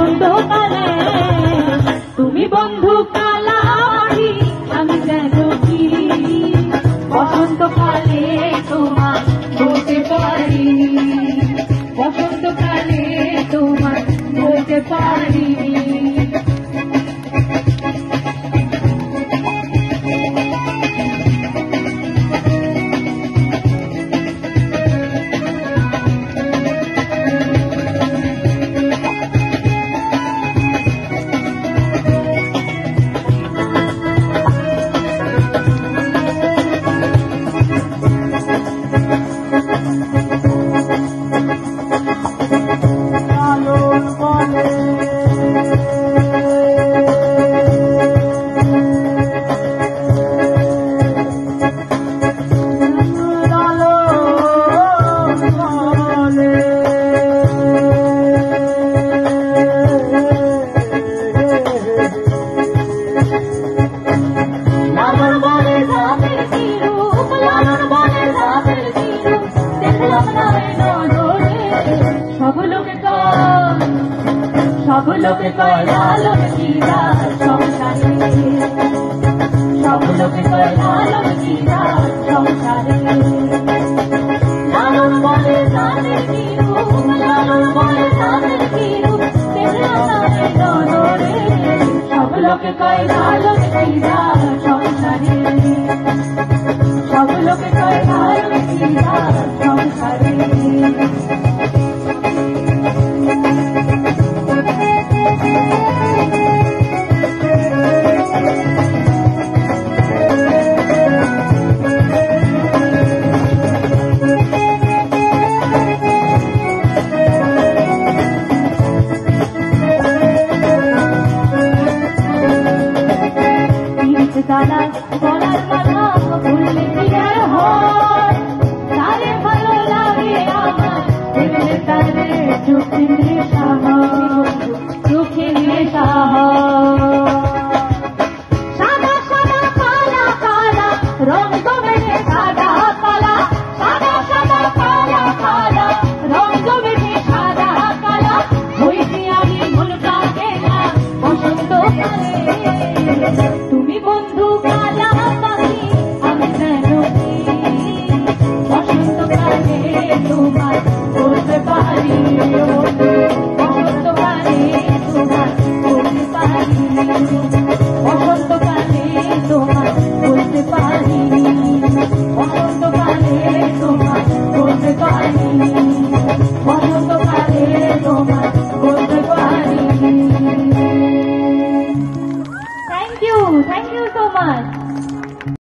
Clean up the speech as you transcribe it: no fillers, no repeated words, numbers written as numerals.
বসন্তকালে তুমি বন্ধু কালারি আমি যেন কি বসন্তকালে তোমার বলতে পারি বসন্তকালে তোমার বলতে পারি সব লোকে কয় লালন জিরা সংসারে সব লোকে কয় লালন জিরা সংসারে লালন বলে তাদের কি রূপ লালন বলে তাদের কি রূপ দেখলাম না নরে সব লোকে কয়